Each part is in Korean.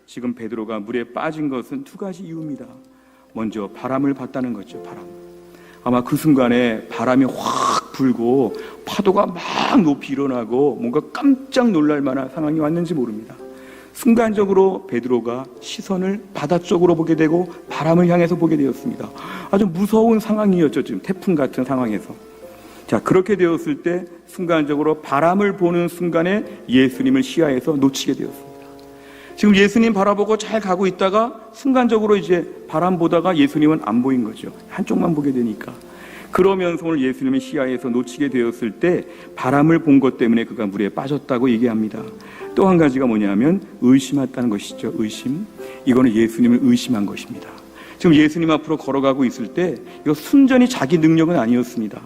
지금 베드로가 물에 빠진 것은 두 가지 이유입니다. 먼저 바람을 봤다는 거죠. 바람. 아마 그 순간에 바람이 확 불고 파도가 막 높이 일어나고 뭔가 깜짝 놀랄 만한 상황이 왔는지 모릅니다. 순간적으로 베드로가 시선을 바다 쪽으로 보게 되고 바람을 향해서 보게 되었습니다. 아주 무서운 상황이었죠. 지금 태풍 같은 상황에서. 자, 그렇게 되었을 때 순간적으로 바람을 보는 순간에 예수님을 시야에서 놓치게 되었습니다. 지금 예수님 바라보고 잘 가고 있다가 순간적으로 이제 바람 보다가 예수님은 안 보인 거죠. 한쪽만 보게 되니까. 그러면서 오늘 예수님의 시야에서 놓치게 되었을 때 바람을 본 것 때문에 그가 물에 빠졌다고 얘기합니다. 또 한 가지가 뭐냐면 의심했다는 것이죠. 의심. 이거는 예수님을 의심한 것입니다. 지금 예수님 앞으로 걸어가고 있을 때 이거 순전히 자기 능력은 아니었습니다.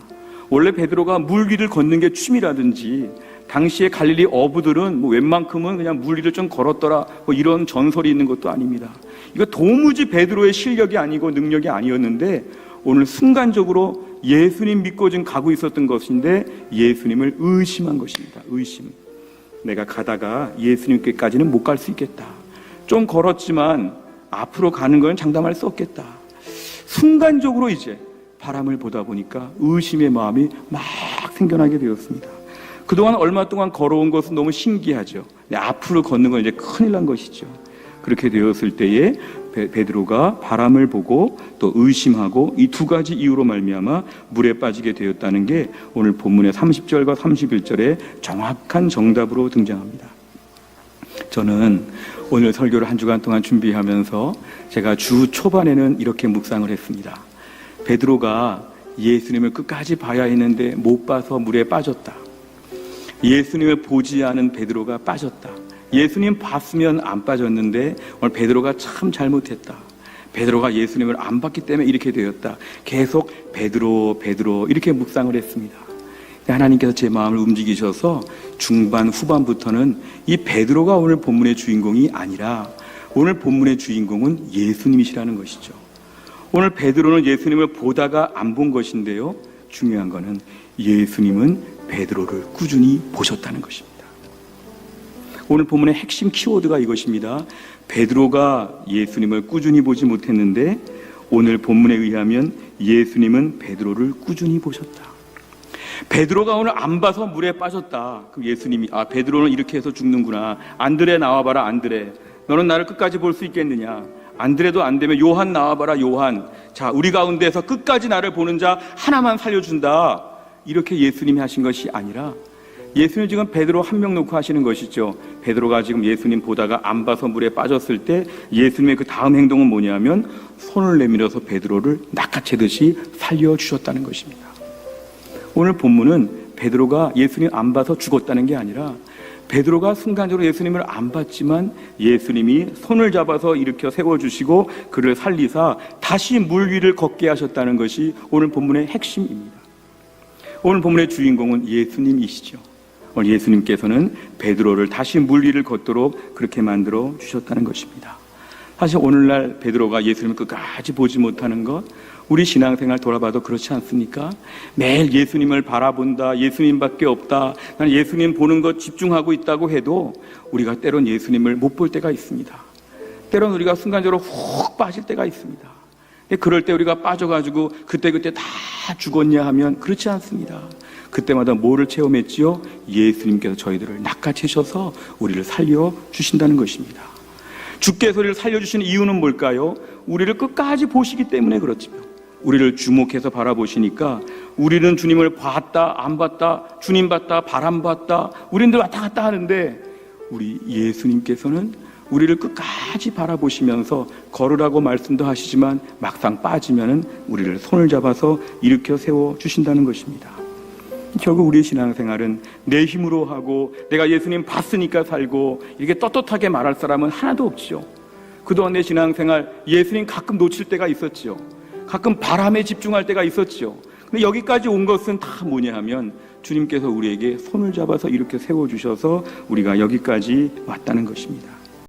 원래 베드로가 물 위를 걷는 게 취미라든지 당시에 갈릴리 어부들은 뭐 웬만큼은 그냥 물 위를 좀 걸었더라 뭐 이런 전설이 있는 것도 아닙니다. 이거 도무지 베드로의 실력이 아니고 능력이 아니었는데 오늘 순간적으로 예수님 믿고 지금 가고 있었던 것인데 예수님을 의심한 것입니다. 의심. 내가 가다가 예수님께까지는 못 갈 수 있겠다. 좀 걸었지만 앞으로 가는 건 장담할 수 없겠다. 순간적으로 이제 바람을 보다 보니까 의심의 마음이 막 생겨나게 되었습니다. 그동안 얼마 동안 걸어온 것은 너무 신기하죠. 앞으로 걷는 건 이제 큰일 난 것이죠. 그렇게 되었을 때에 베드로가 바람을 보고 또 의심하고 이 두 가지 이유로 말미암아 물에 빠지게 되었다는 게 오늘 본문의 30절과 31절에 정확한 정답으로 등장합니다. 저는 오늘 설교를 한 주간 동안 준비하면서 제가 주 초반에는 이렇게 묵상을 했습니다. 베드로가 예수님을 끝까지 봐야 했는데 못 봐서 물에 빠졌다. 예수님을 보지 않은 베드로가 빠졌다. 예수님 봤으면 안 빠졌는데 오늘 베드로가 참 잘못했다. 베드로가 예수님을 안 봤기 때문에 이렇게 되었다. 계속 베드로 이렇게 묵상을 했습니다. 하나님께서 제 마음을 움직이셔서 중반 후반부터는 이 베드로가 오늘 본문의 주인공이 아니라 오늘 본문의 주인공은 예수님이시라는 것이죠. 오늘 베드로는 예수님을 보다가 안 본 것인데요, 중요한 거는 예수님은 베드로를 꾸준히 보셨다는 것입니다. 오늘 본문의 핵심 키워드가 이것입니다. 베드로가 예수님을 꾸준히 보지 못했는데 오늘 본문에 의하면 예수님은 베드로를 꾸준히 보셨다. 베드로가 오늘 안 봐서 물에 빠졌다. 그럼 예수님이 베드로는 이렇게 해서 죽는구나. 안드레 나와봐라. 안드레, 너는 나를 끝까지 볼 수 있겠느냐. 안드레도 안 되면 요한 나와봐라. 요한, 자, 우리 가운데서 끝까지 나를 보는 자 하나만 살려준다. 이렇게 예수님이 하신 것이 아니라 예수님 지금 베드로 한 명 놓고 하시는 것이죠. 베드로가 지금 예수님 보다가 안 봐서 물에 빠졌을 때 예수님의 그 다음 행동은 뭐냐면 손을 내밀어서 베드로를 낚아채듯이 살려주셨다는 것입니다. 오늘 본문은 베드로가 예수님 안 봐서 죽었다는 게 아니라 베드로가 순간적으로 예수님을 안 봤지만 예수님이 손을 잡아서 일으켜 세워주시고 그를 살리사 다시 물 위를 걷게 하셨다는 것이 오늘 본문의 핵심입니다. 오늘 본문의 주인공은 예수님이시죠. 오늘 예수님께서는 베드로를 다시 물 위를 걷도록 그렇게 만들어 주셨다는 것입니다. 사실 오늘날 베드로가 예수님을 끝까지 보지 못하는 것, 우리 신앙생활 돌아봐도 그렇지 않습니까? 매일 예수님을 바라본다, 예수님밖에 없다, 나는 예수님 보는 것 집중하고 있다고 해도 우리가 때론 예수님을 못 볼 때가 있습니다. 때론 우리가 순간적으로 훅 빠질 때가 있습니다. 그럴 때 우리가 빠져가지고 그때 다 죽었냐 하면 그렇지 않습니다. 그때마다 뭐를 체험했지요? 예수님께서 저희들을 낚아채셔서 우리를 살려주신다는 것입니다. 주께서 우리를 살려주시는 이유는 뭘까요? 우리를 끝까지 보시기 때문에 그렇지요. 우리를 주목해서 바라보시니까 우리는 주님을 봤다 안 봤다, 주님 봤다 바람 봤다, 우리들 왔다 갔다 하는데 우리 예수님께서는 우리를 끝까지 바라보시면서 걸으라고 말씀도 하시지만 막상 빠지면은 우리를 손을 잡아서 일으켜 세워주신다는 것입니다. 결국 우리의 신앙생활은 내 힘으로 하고 내가 예수님 봤으니까 살고 이렇게 떳떳하게 말할 사람은 하나도 없죠. 그동안 내 신앙생활 예수님 가끔 놓칠 때가 있었죠. 가끔 바람에 집중할 때가 있었죠. 근데 여기까지 온 것은 다 뭐냐 하면 주님께서 우리에게 손을 잡아서 이렇게 세워주셔서 우리가 여기까지 왔다는 것입니다.